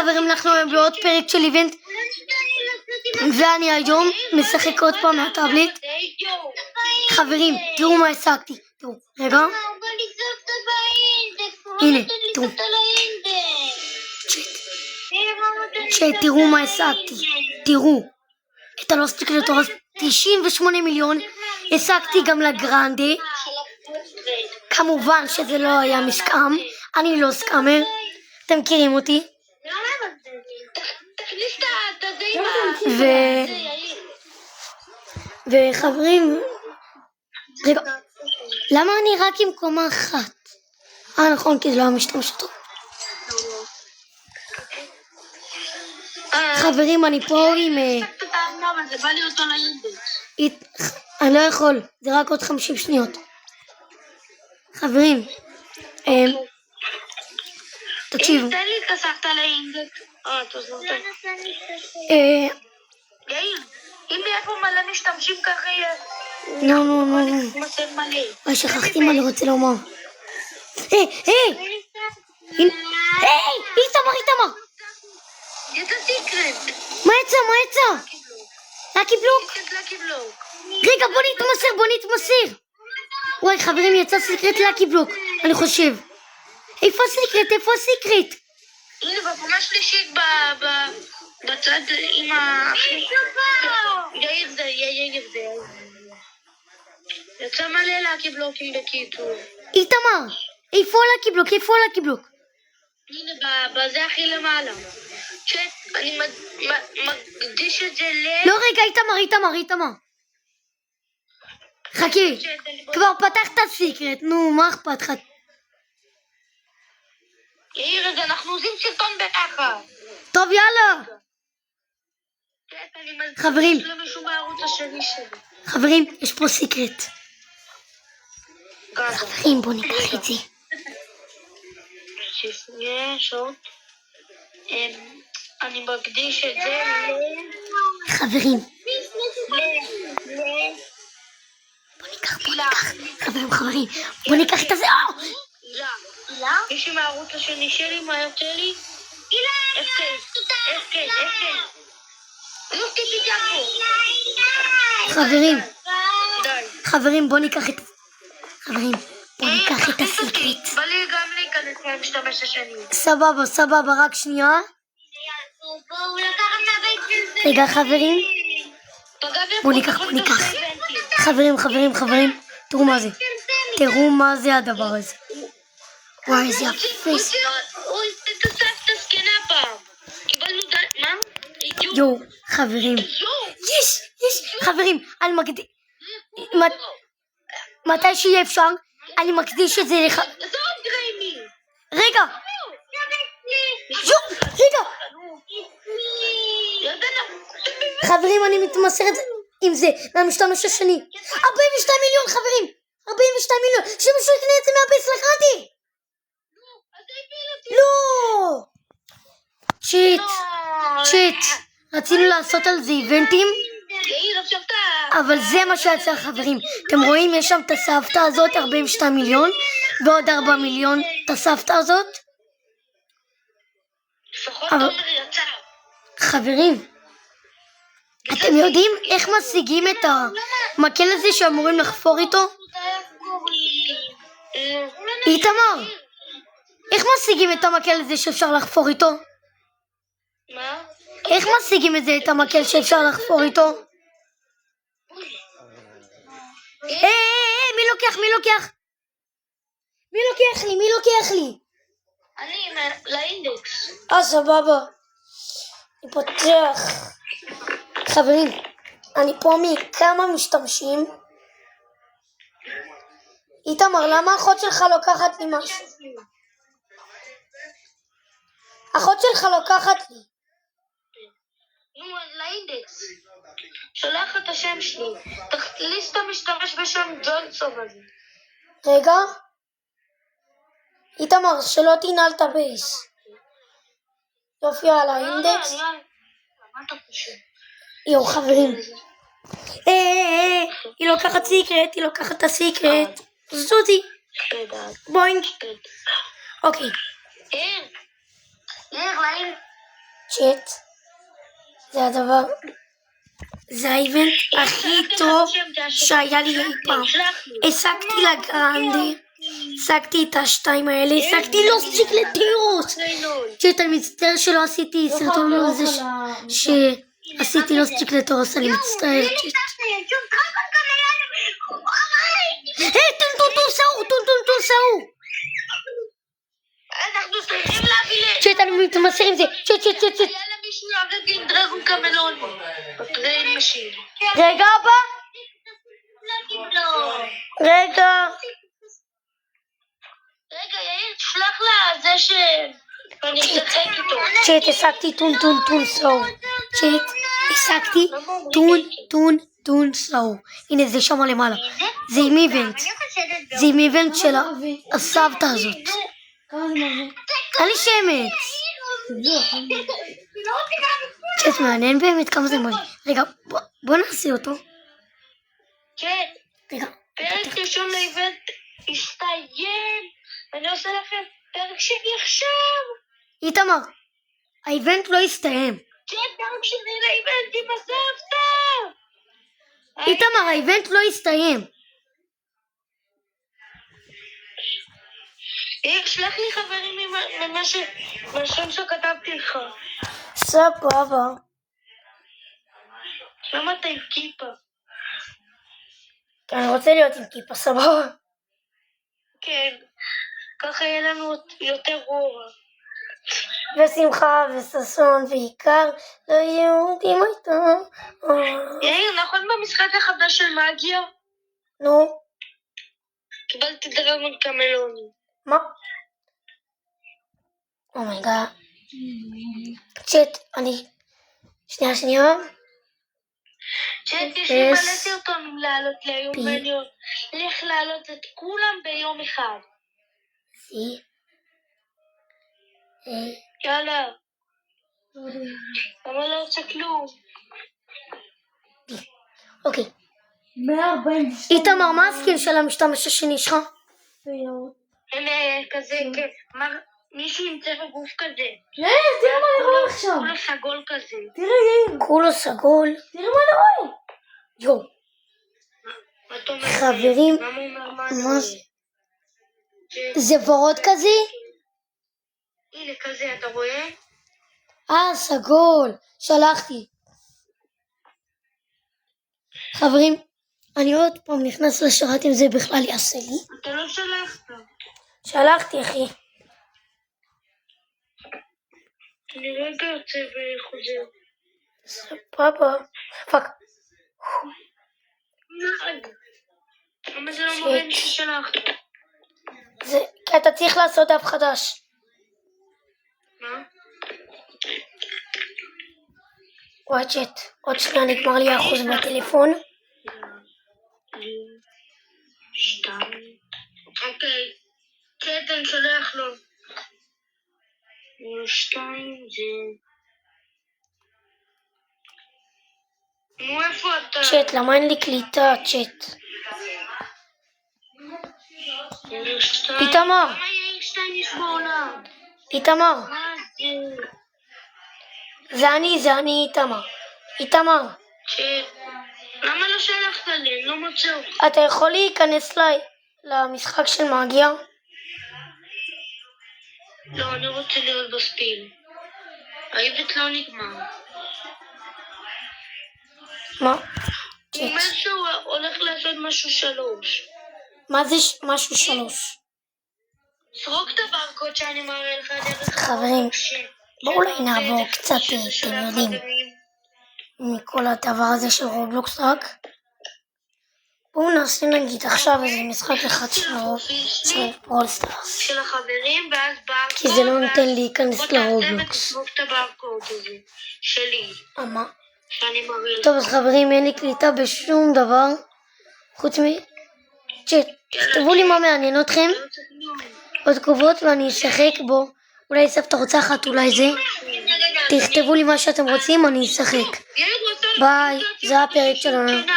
חברים, אנחנו בעוד פרק של איבנט, ואני היום משחק עוד פעם מהטאבלט. חברים, תראו מה השגתי. תראו, רגע. הנה, תראו. צ'אט, תראו מה השגתי. תראו. את הלוסט סיקרט 98 מיליון. השגתי גם לגרנדה. כמובן שזה לא היה מסקאם. אני לא סקאמר. אתם מכירים אותי. וחברים, רגע, למה אני רק עם קומה אחת? נכון, כי זה לא המשתמש טוב. חברים, אני פה עם... אני לא יכול, זה רק עוד 50 שניות. חברים, תקשיבו. תן לי כספת לאינדקס. תוזרת. יאיר, אם יהיה פה מלא משתמשים ככה יהיה... נו. שכחתי מה אני רוצה לומר. איתמר. יצא סיקרט. מה יצא? לקי בלוק. רגע, בוא נתמסר. וואי, חברים, יצא סיקרט לקי בלוק, אני חושב. איפה הסיקרט? הנה, בקומה שלישית בצד עם ה... יאיר זה. יצא מלא לקי בלוקים בקיטור. איתמר, איפה לקי בלוק? הנה, בזה הכי למעלה. אני מקדיש את זה לא, רגע, איתמר. חכי, כבר פתחת סיקרט, נו, מה אכפת לך? יאיר, אז אנחנו עושים סרטון ביחד. טוב, יאללה. חברים, יש פה סיקרט. חברים, בוא ניקח את זה. לפני שעות. אני מקדיש את זה חברים. בוא ניקח את זה. מישהי מהערוץ השני שלי, מה יוצא לי? FK. חברים, בוא ניקח את הסיקרט. בא לי גם להיכנס למשתמש השני. סבבה, רק שנייה. רגע, חברים. בוא ניקח. חברים, תראו מה זה הדבר הזה. וואי, איזה יפה. אוי, תוסף את הסקנה פעם. קיבלנו מה? יו, חברים. יש. חברים, אני מקדיש. מתי שיהיה אפשר, אני מקדיש את זה לך. רגע. חברים, אני מתמסרת עם זה, מהמשתמש השני. 42 מיליון, חברים. 42 מיליון. שמישהו יקנה את זה מהבייס לחנתי. לא. צ'יט. רצינו לעשות על זה איבנטים. אבל זה מה שיצא, חברים. אתם רואים, יש שם את הסבתא הזאת, 42 מיליון. ועוד 4 מיליון את הסבתא הזאת. חברים, אתם יודעים איך משיגים את המקל הזה שאמורים לחפור איתו? איתמר, איך משיגים את המקל הזה שאפשר לחפור איתו? מה? איך משיגים את המקל שאפשר לחפור איתו? מי לוקח? מי לוקח לי? אני לאינדקס. סבבה. אני פותח. חברים, אני פה מכמה משתמשים. איתמר, למה אחות שלך לוקחת לי משהו? אחות שלך לוקחת לי. נו, לאינדקס. שולח את השם שלי. תכניס את המשתמש בשם ג'ונסון הזה. רגע. איתמר, שלא תנעל את הבייס. יופי, על האינדקס. מה אתה חושב? יו, חברים. היא לוקחת את הסיקרט. זוזי. בוינג. אוקיי. יאיר, צ'אט. זה הדבר, זה האיבנט הכי טוב שהיה לי אי פעם. השגתי לגרנדה, השגתי את השתיים האלה, השגתי לוס צ'יקלטירוס. צ'אט, אני מצטער שלא עשיתי סרטון על זה שעשיתי לוס צ'יקלטירוס, אני מצטער צ'אט. היי, טון סעו. אנחנו צריכים להביא צ'אט, אני מתמסר עם זה. צ'אט. היה למישהו יורד עם דרגון קמלוני. בטריין משין. רגע הבא. רגע, יאיר, תשלח לה זה שאני אשחק איתו. צ'אט, השגתי טון סעו. צ'אט, השגתי טון סעו. הנה זה שם למעלה. זה עם איבנט. זה עם איבנט של הסבתא הזאת. אין לי שמץ. צ'אט, מעניין באמת כמה זה מלא. רגע, בוא נעשה אותו. כן, רגע, פרק ראשון לאיבנט הסתיים. אני עושה לכם פרק שני עכשיו. איתמר, האיבנט לא הסתיים. כן, פרק שני לאיבנט עם הסבתא. איתמר, האיבנט לא הסתיים. שלח לי חברים מהשם שכתבתי לך. סבבה. למה אתה עם כיפה? אני רוצה להיות עם כיפה, סבבה. כן, ככה יהיה לנו יותר רוע. ושמחה וששון ועיקר לא יהודים איתו. יאיר, נכון במשחק החדש של מגיה? נו, קיבלתי דרגון קמלוני. מה? אומייגה. צ'אט, אני... שנייה. צ'אט, יש לי מלא סרטונים לעלות ליום ואני הולך לעלות את כולם ביום אחד. יאללה. למה לא עושה כלום? אוקיי. איתמר, מה הסקיל של המשתמש השני שלך? הם כזה, מישהו עם צבע גוף כזה. תראה מה אני רואה עכשיו. כולו סגול כזה. תראה יאיר. כולו סגול. תראה מה אני רואה. יו. מה אתה אומר? חברים, למה הוא אומר מה מה זה? זה ורוד כזה? הנה כזה, אתה רואה? סגול. שלחתי. חברים, אני עוד פעם נכנס לשרת אם זה בכלל יעשה לי. אתה לא שלחת. שלחתי, אחי. אני רגע יוצא וחוזר. סבבה. פאק. למה זה לא מראה לי ששלחת? זה, כי אתה צריך לעשות דף חדש. מה? וואי צ'אט, עוד שנייה נגמר לי האחוז בטלפון. 2. אוקיי. צ'אט, אני שולח לו. 2 זה... נו, איפה אתה? צ'אט, למה אין לי קליטה, צ'אט? איתמר. למה יאיר 2 יש בעולם? איתמר. מה זה? זה אני איתמר. צ'אט. למה לא שלחת לי? אני לא מוצא אותך. אתה יכול להיכנס למשחק של מגיה? לא, אני רוצה להיות בספיל. האיבנט לא נגמר. מה? הוא אומר שהוא הולך לעשות משהו 3. מה זה משהו 3? סרוק את הברקוד שאני מראה לך דרך חברים, בואו אולי נעבור קצת, אתם יודעים, מכל הדבר הזה של רובלוקס רק. בואו נעשה נגיד עכשיו איזה משחק אחד של אולסטארס. של החברים, ואז ברקוד. כי זה לא נותן להיכנס לרובלוקס. סרוק את הברקוד הזה, שלי, מה? שאני מראה לך. טוב, אז חברים, אין לי קליטה בשום דבר, חוץ צ'אט, תכתבו לי מה מעניין אתכם בתגובות ואני אשחק בו. אולי סבתא רוצה אחת, אולי זה. תכתבו לי מה שאתם רוצים, אני אשחק. ביי, זה הפרק שלנו.